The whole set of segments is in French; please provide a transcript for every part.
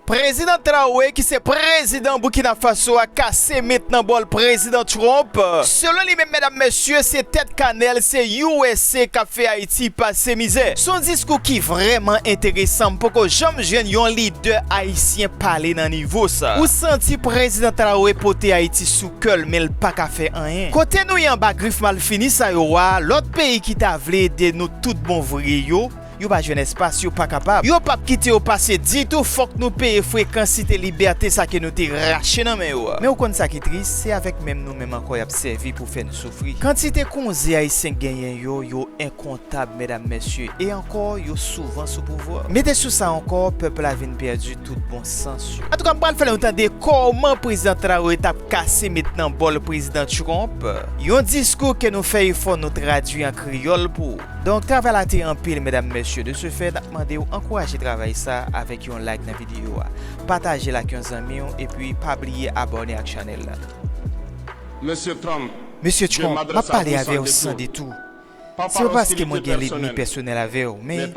Président Traoré qui c'est président Burkina Faso a cassé maintenant bol président Trump. Selon lui-même, mesdames, messieurs, c'est tête cannelle, c'est USA qui a fait Haïti passer misère. Son discours qui est vraiment intéressant pour que j'aime jeune un leader haïtien parler dans niveau ça. Ou senti président Traoré porter Haïti sous cœur mais le pas qu'à faire rien. Côté nous y en bas griffe mal fini ça yo l'autre pays qui t'a voulu aider nous tout bon vrai yo pas jeune espace, yo pas capable. Yo pas quitter au passé dit tout faut que nous payer fréquencité liberté ça que nous te raché nan men yo. Mais au kon ça qui triste, c'est avec même nous même encore y a servi pour faire nous souffrir. Quantité konzé haïtien gagné yo incontable mesdames messieurs et encore yo souvent sous pouvoir. Mettez sous ça encore peuple a vinn perdu tout bon sens. En tout cas, m'pral faire entendre comment président Traoré t'a cassé maintenant bol président Trump. Yon discours que nous fait il faut nous traduire en créole pour. Donc travail la té en pile mesdames messieurs. De ce fait, demandez ou encourager travailler ça avec un like dans la vidéo, partager la avec un ami et puis pas oublier abonner à la chaîne là. Monsieur Trump, m'a parlé avec vous sans détour. C'est pas parce que moi j'ai l'ennemi personnel avec vous, mais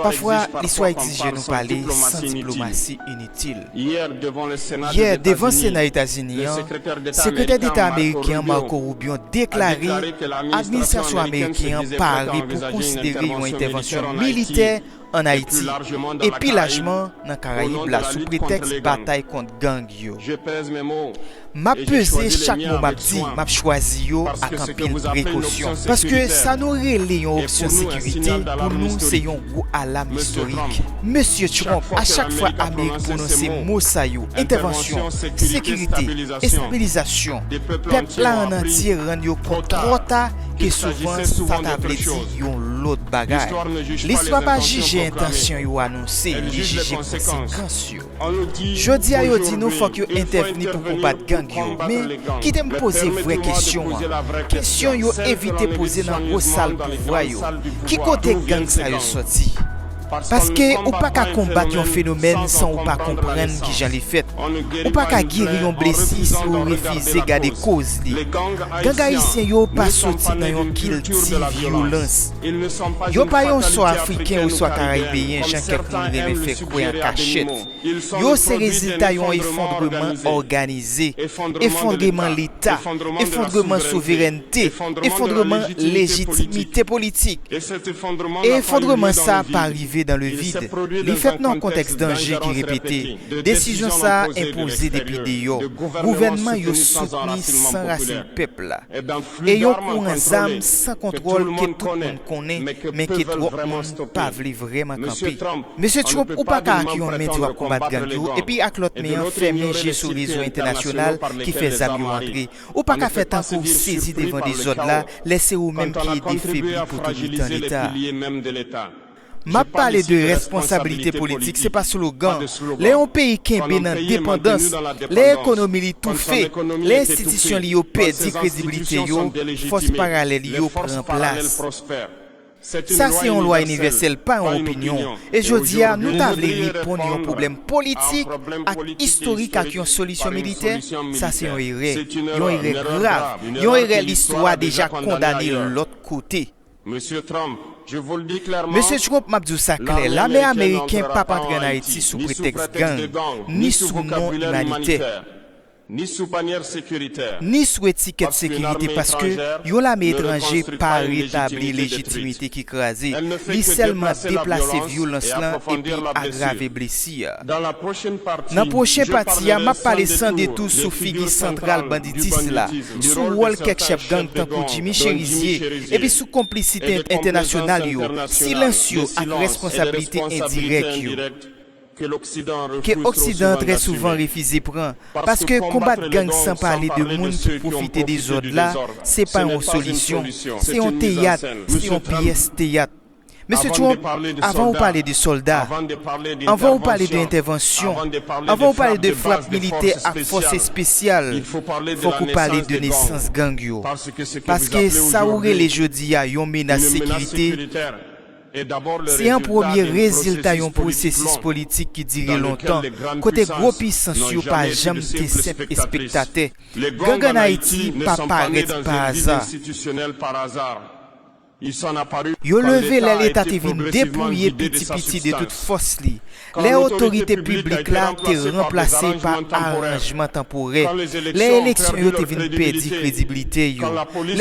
parfois l'histoire exige nous parler sans diplomatie inutile. Hier, devant le Sénat États-Unis, le secrétaire d'État américain Marco Rubio déclaré que l'administration américaine parie pour considérer une intervention militaire en Haïti et puis largement dans les Caraïbes là sous prétexte bataille contre gang yo. M'a pesé chaque mot m'a dit, m'a choisi yo avec un pile précaution parce que ça nous relève une option sécurité pour nous c'est un gros alarme historique. Monsieur Trump à chaque fois Amérique prononce mot ça yo, intervention, sécurité et stabilisation. Peuple là en entier rend yo compte trop tard que souvent ça t'a dit yon l'autre bagaille. L'histoire pas juger intention yo annoncer, li juger conséquences yo. Jodi a yo dit nous faut que intervenir pour combattre gang yo, mais qui t'aime poser vraie question. Question yo éviter poser dans gros salle pouvoir yo. Qui côté gang ça yo sorti? Parce que ou pas qu'à combattre un phénomène sans ou pas comprendre qui j'en ai fait. Ou pas qu'à guérir un blessé ou refuser garder cause li. Gang haïtien yo pas sorti dans un kill violence. Yo pas yon soit africain ou soit caribéen, gens quelqu'un remet fait quoi en cachette. Yo c'est résultat yon effondrement organisé, effondrement l'état, effondrement souveraineté, effondrement légitimité politique. Et effondrement ça pas arrivé dans le vide. Les faits dans un contexte danger qui répété. Décision ça imposée depuis des yo. Gouvernement yo soutenu sans racine peuple. Et yo pour un âme sans contrôle que tout le monde connaît mais que trop monde pas vle vraiment camper. Monsieur Trump ou pas qu'à qui on met doit combattre gang yo et puis avec l'autre mais fait manger sur réseau international qui fait zam yo entrer. Ou pas qu'à faire tant pour saisir devant des autres là, laisser ou même qui est défaibli pour tout l'État. M'a parlé de responsabilité politique, c'est pas slogan. Les pays qui ont une indépendance, l'économie tout fait, les institutions liées au perdu crédibilité, force parallèle prend place. Ça c'est une loi universelle, pas une opinion. Et je dis à nous t'avons répondre à un problème politique et historique avec une solution militaire. Ça c'est une erreur grave. Une erreur l'histoire déjà condamné l'autre côté. Monsieur Trump, je vous le dis clairement. Monsieur Trump m'a dit ça clair. L'armée américaine pas entrer en Haïti sous prétexte gang, ni sous nom humanitaire, ni sous bannière sécuritaire, ni sous étiquette sécurité parce que yo l'armée étrangère pas rétabli légitimité qui crasé, ni seulement déplacer violence là et puis aggraver blessure. Dans la prochaine partie, m'a parlé sans détour sous figure centrale banditisme là, sous rôle quelques chef gang tant que Jimmy Cherizier et puis sous complicité internationale yo, silencieux avec responsabilité indirecte yo. Que l'Occident très souvent refusé prend parce que combattre gang sans parler de monde qui profiter des autres là c'est pas une solution, c'est un théâtre, c'est une pièce théâtre. Monsieur Trump, avant de parler de soldats, avant de parler d'intervention, avant de parler de frappe militaire à force spéciale, il faut qu'on parle de naissance gang yo. Parce que ça aurait les jeudis à yon menace sécurité. C'est un premier résultat d'un processus politique qui dirait longtemps. Côté gros puissance, pas jamais été simple et spectateur. Gang en Haïti, pas paraître par hasard. Yo levé l'État te vin dépouiller petit de toute force li. Les autorités publiques là te remplacées par arrangement temporaire. Les élections yo te vin perdu crédibilité yo.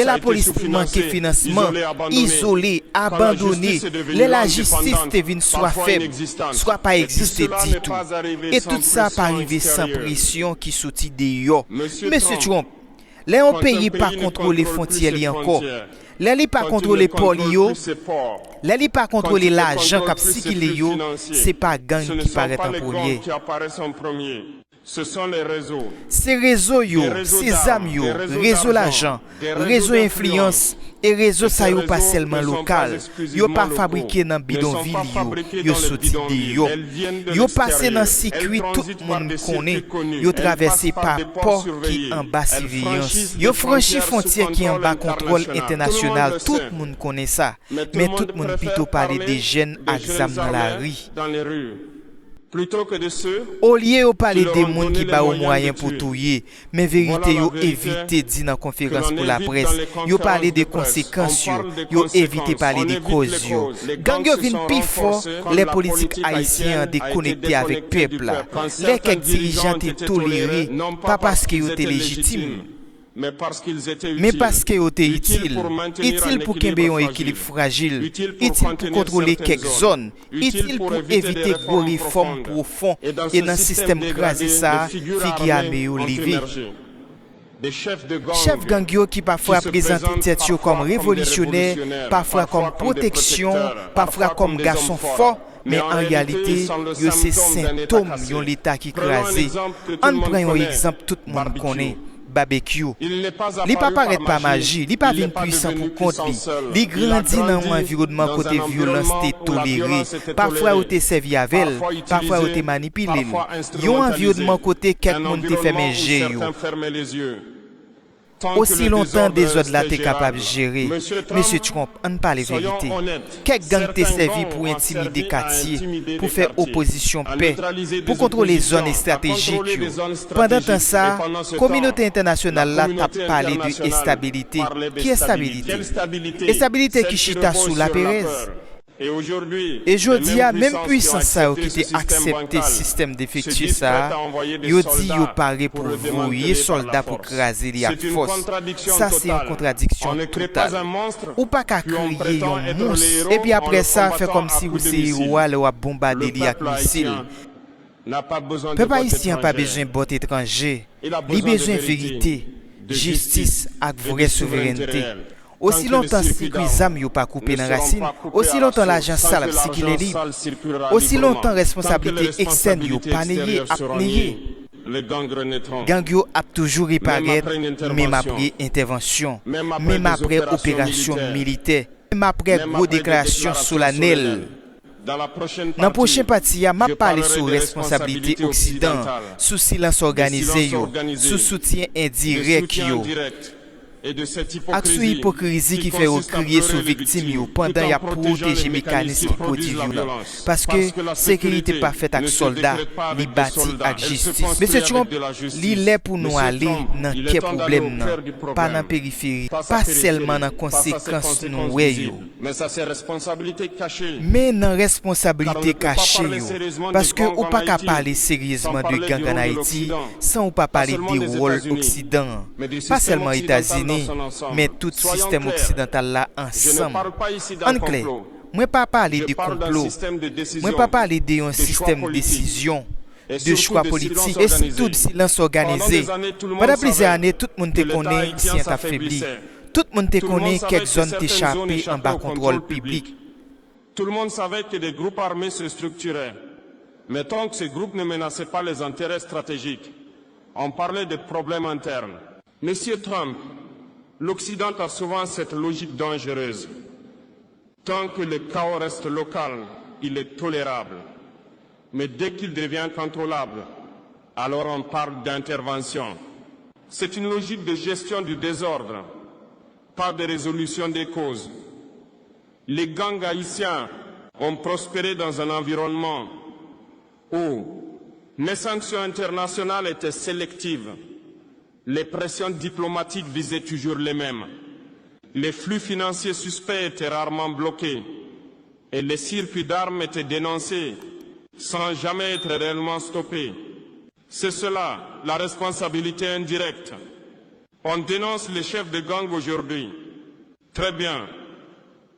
La police manqué financement, isolé, abandonné. La justice te vin soit faible, soit pas exister du tout. Et tout ça pas arrivé sans pression qui sortit de yo. Monsieur Trump, les pays pas contrôler frontières encore. Les pas contrôler polio, les pas contrôler l'argent cap circuler yo, c'est pas gang qui paraît en premier. Ce sont les réseaux. Ces réseaux yo, ces âmes yo, réseau l'argent, réseau influence et réseau ça yo pas seulement local. Yo pas fabriqué dans bidonville yo sorti de yo. Yo passé dans circuit tout le monde connaît. Yo traversé par port qui en bas surveillance. Yo franchi frontière qui en bas contrôle international. Tout le monde connaît ça. Mais tout le monde plutôt parler des jeunes exam dans la rue. Plutôt que de ceux au lieu de parler des gens qui ont moyen pour touiller, mais vérité, yo évité dire dans conférence pour la presse, yo parler des conséquences, yo évité parler des causes. Gang yo vin plus fort, les politiques haïtiens déconnectés avec peuple. Les quelques dirigeants te tolérés, pas parce qu'ils étaient légitimes. mais parce qu'ils étaient utiles pour qu'il y ait un équilibre fragile, utile pour contrôler quelques zones, utile pour éviter des réformes profondes et dans le système crasé ça, figure à Lévi. Chef gangio qui parfois présentent tête comme révolutionnaire, parfois comme protection, parfois comme garçon fort, mais en réalité, c'est symptôme de l'État qui crasé. On prend un exemple tout le monde connaît. Barbecue. Il pas paraître pas magie, il pas vinn puissant pour compte li. Il grandit dans un environnement côté violence t'est toléré. Parfois ou t'es servi avec, parfois ou t'es manipulé. Yon environnement côté quelqu'un monde te fait manger yo. Aussi longtemps des autres là t'es capable de gérer. Monsieur Trump, on parle la vérité. Quel gang t'es servi pour intimider quartier, pour faire opposition paix, pour contrôler les zones stratégiques. Pendant temps ça, la communauté internationale là t'a parlé de stabilité. Qui est stabilité? Stabilité qui chita sous la Pérez. Et je dis à même puissance ça qui t'a accepté le système d'effectuer ça, yo dit yo paré pour voyer soldats pour craser les force. Ça c'est une contradiction totale. Ou pas qu'à crier un mousse et puis après ça fait comme si vous c'est roi le a bombardé les avec missile. Peuple haïtien pas besoin de bot étranger, il besoin de vérité, justice et vraie souveraineté. Aussi longtemps si les âmes n'ont pas coupé dans la racine, aussi longtemps l'argent sale qui est libre, aussi longtemps responsabilité externe n'ont pas nié à nier. Gang yo a toujours réparé, même après intervention, même après opération militaire, même après gros déclaration solennelle. Dans la prochaine partie, je vais parler sur responsabilité Occident, sous silence organisé, sous soutien indirect. Ak sou hypocrisie qui fait crier sur victime pendant y a protéger mécanisme qui produit violence. Parce que sécurité pas faite avec soldats, li bâti avec justice. Monsieur Trump, li l'est pour nous aller dans quel problème pas dans périphérie, pas seulement dans conséquences nous yo. Mais ça c'est responsabilité cachée. Mais dans responsabilité cachée yo. Parce que ou pas qu'à parler sérieusement de gang en Haïti sans ou pas parler du rôle Occident. Pas seulement États-Unis mais tout système occidental là ensemble. En clair, moi pas parler de complot, moi pas parler d'un système de décision, de choix politique et surtout de silence organisé. Pendant plusieurs années, tout le monde te connaît si on affaibli. Tout le monde te connaît quelques zones échappées en bas contrôle public. Tout le monde savait que des groupes armés se structuraient. Mais tant que ces groupes ne menaçaient pas les intérêts stratégiques, on parlait de problèmes internes. Monsieur Trump, l'Occident a souvent cette logique dangereuse. Tant que le chaos reste local, il est tolérable. Mais dès qu'il devient contrôlable, alors on parle d'intervention. C'est une logique de gestion du désordre, pas de résolution des causes. Les gangs haïtiens ont prospéré dans un environnement où les sanctions internationales étaient sélectives. Les pressions diplomatiques visaient toujours les mêmes. Les flux financiers suspects étaient rarement bloqués et les circuits d'armes étaient dénoncés sans jamais être réellement stoppés. C'est cela, la responsabilité indirecte. On dénonce les chefs de gang aujourd'hui. Très bien.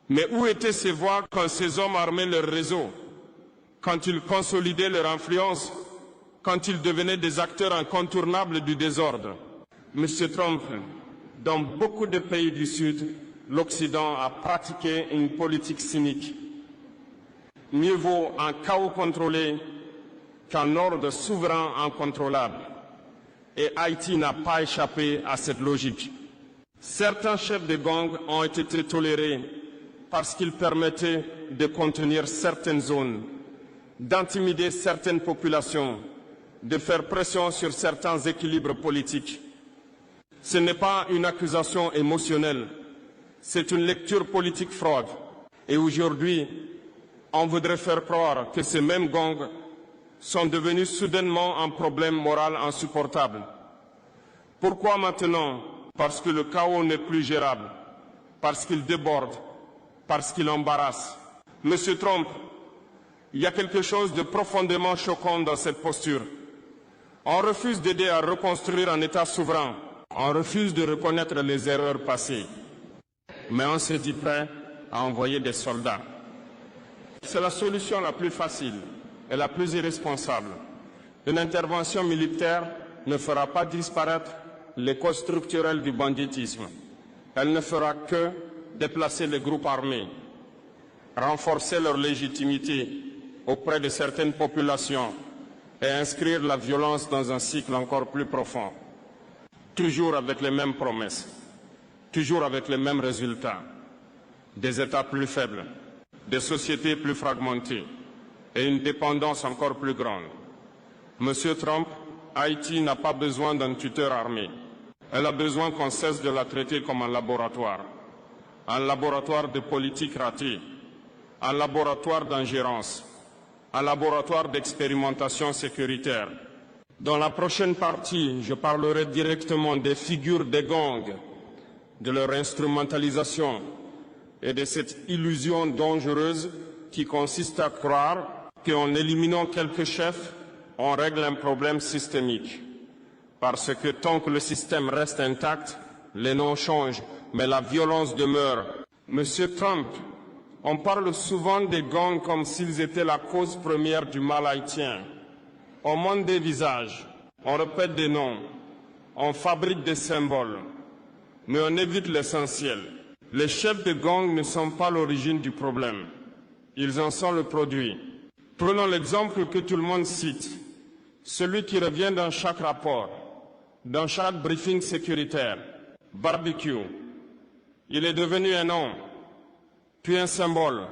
Mais où étaient ces voix quand ces hommes armaient leur réseau, quand ils consolidaient leur influence, quand ils devenaient des acteurs incontournables du désordre? Monsieur Trump, dans beaucoup de pays du Sud, l'Occident a pratiqué une politique cynique. Mieux vaut un chaos contrôlé qu'un ordre souverain incontrôlable. Et Haïti n'a pas échappé à cette logique. Certains chefs de gang ont été tolérés parce qu'ils permettaient de contenir certaines zones, d'intimider certaines populations, de faire pression sur certains équilibres politiques. Ce n'est pas une accusation émotionnelle, c'est une lecture politique froide. Et aujourd'hui, on voudrait faire croire que ces mêmes gangs sont devenus soudainement un problème moral insupportable. Pourquoi maintenant? Parce que le chaos n'est plus gérable, parce qu'il déborde, parce qu'il embarrasse. Monsieur Trump, il y a quelque chose de profondément choquant dans cette posture. On refuse d'aider à reconstruire un État souverain. On refuse de reconnaître les erreurs passées. Mais on se dit prêt à envoyer des soldats. C'est la solution la plus facile et la plus irresponsable. Une intervention militaire ne fera pas disparaître les causes structurelles du banditisme. Elle ne fera que déplacer les groupes armés, renforcer leur légitimité auprès de certaines populations et inscrire la violence dans un cycle encore plus profond. Toujours avec les mêmes promesses, toujours avec les mêmes résultats. Des États plus faibles, des sociétés plus fragmentées et une dépendance encore plus grande. Monsieur Trump, Haïti n'a pas besoin d'un tuteur armé. Elle a besoin qu'on cesse de la traiter comme un laboratoire de politique ratée, un laboratoire d'ingérence, un laboratoire d'expérimentation sécuritaire. Dans la prochaine partie, je parlerai directement des figures des gangs, de leur instrumentalisation et de cette illusion dangereuse qui consiste à croire qu'en éliminant quelques chefs, on règle un problème systémique. Parce que tant que le système reste intact, les noms changent, mais la violence demeure. Monsieur Trump, on parle souvent des gangs comme s'ils étaient la cause première du mal haïtien. On montre des visages, on répète des noms, on fabrique des symboles, mais on évite l'essentiel. Les chefs de gang ne sont pas l'origine du problème, ils en sont le produit. Prenons l'exemple que tout le monde cite, celui qui revient dans chaque rapport, dans chaque briefing sécuritaire, barbecue. Il est devenu un nom, puis un symbole,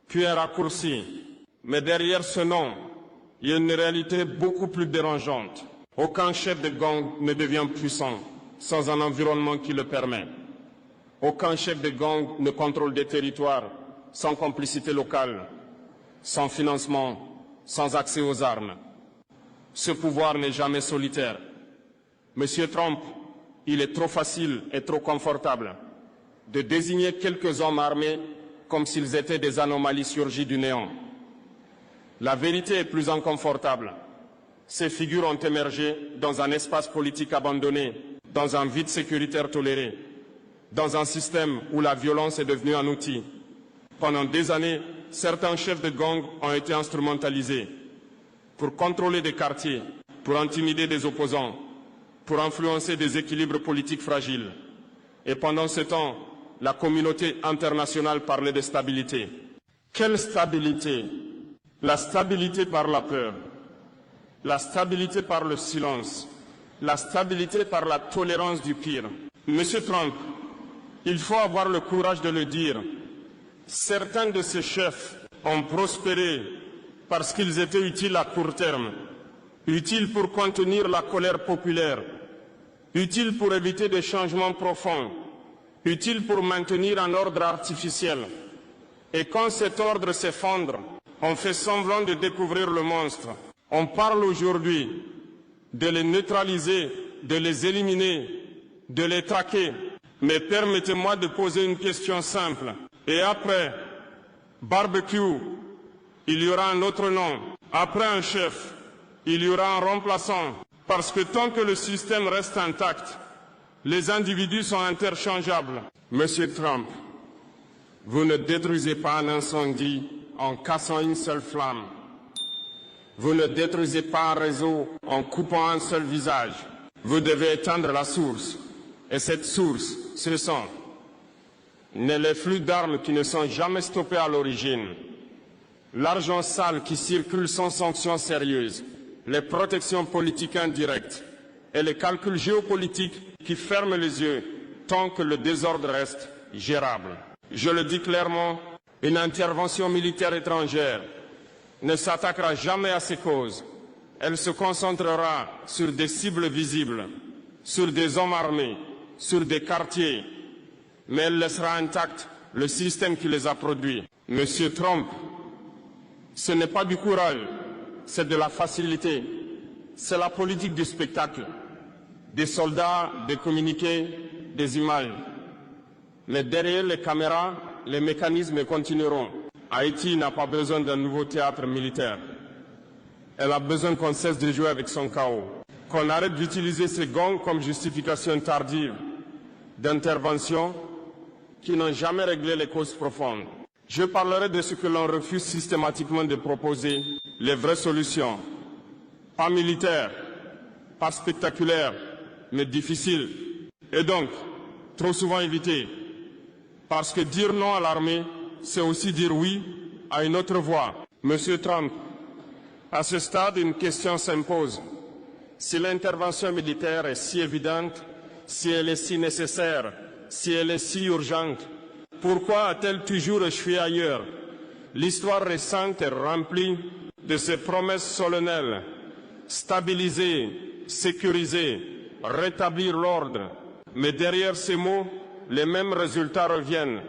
puis un raccourci. Mais derrière ce nom, il y a une réalité beaucoup plus dérangeante. Aucun chef de gang ne devient puissant sans un environnement qui le permet. Aucun chef de gang ne contrôle des territoires sans complicité locale, sans financement, sans accès aux armes. Ce pouvoir n'est jamais solitaire. Monsieur Trump, il est trop facile et trop confortable de désigner quelques hommes armés comme s'ils étaient des anomalies surgies du néant. La vérité est plus inconfortable. Ces figures ont émergé dans un espace politique abandonné, dans un vide sécuritaire toléré, dans un système où la violence est devenue un outil. Pendant des années, certains chefs de gang ont été instrumentalisés pour contrôler des quartiers, pour intimider des opposants, pour influencer des équilibres politiques fragiles. Et pendant ce temps, la communauté internationale parlait de stabilité. Quelle stabilité? La stabilité par la peur, la stabilité par le silence, la stabilité par la tolérance du pire. Monsieur Trump, il faut avoir le courage de le dire. Certains de ces chefs ont prospéré parce qu'ils étaient utiles à court terme, utiles pour contenir la colère populaire, utiles pour éviter des changements profonds, utiles pour maintenir un ordre artificiel. Et quand cet ordre s'effondre, on fait semblant de découvrir le monstre. On parle aujourd'hui de les neutraliser, de les éliminer, de les traquer. Mais permettez-moi de poser une question simple. Et après barbecue, il y aura un autre nom. Après un chef, il y aura un remplaçant. Parce que tant que le système reste intact, les individus sont interchangeables. Monsieur Trump, vous ne détruisez pas un incendie en cassant une seule flamme. Vous ne détruisez pas un réseau en coupant un seul visage. Vous devez éteindre la source. Et cette source, ce sont les flux d'armes qui ne sont jamais stoppés à l'origine, l'argent sale qui circule sans sanction sérieuse, les protections politiques indirectes et les calculs géopolitiques qui ferment les yeux tant que le désordre reste gérable. Je le dis clairement, une intervention militaire étrangère ne s'attaquera jamais à ces causes. Elle se concentrera sur des cibles visibles, sur des hommes armés, sur des quartiers, mais elle laissera intact le système qui les a produits. Monsieur Trump, ce n'est pas du courage, c'est de la facilité. C'est la politique du spectacle, des soldats, des communiqués, des images. Mais derrière les caméras, les mécanismes continueront. Haïti n'a pas besoin d'un nouveau théâtre militaire. Elle a besoin qu'on cesse de jouer avec son chaos, qu'on arrête d'utiliser ces gongs comme justification tardive d'intervention qui n'ont jamais réglé les causes profondes. Je parlerai de ce que l'on refuse systématiquement de proposer, les vraies solutions, pas militaires, pas spectaculaires, mais difficiles, et donc trop souvent évitées. Parce que dire non à l'armée, c'est aussi dire oui à une autre voie. Monsieur Trump, à ce stade, une question s'impose. Si l'intervention militaire est si évidente, si elle est si nécessaire, si elle est si urgente, pourquoi a-t-elle toujours échoué ailleurs? L'histoire récente est remplie de ces promesses solennelles. Stabiliser, sécuriser, rétablir l'ordre. Mais derrière ces mots, les mêmes résultats reviennent.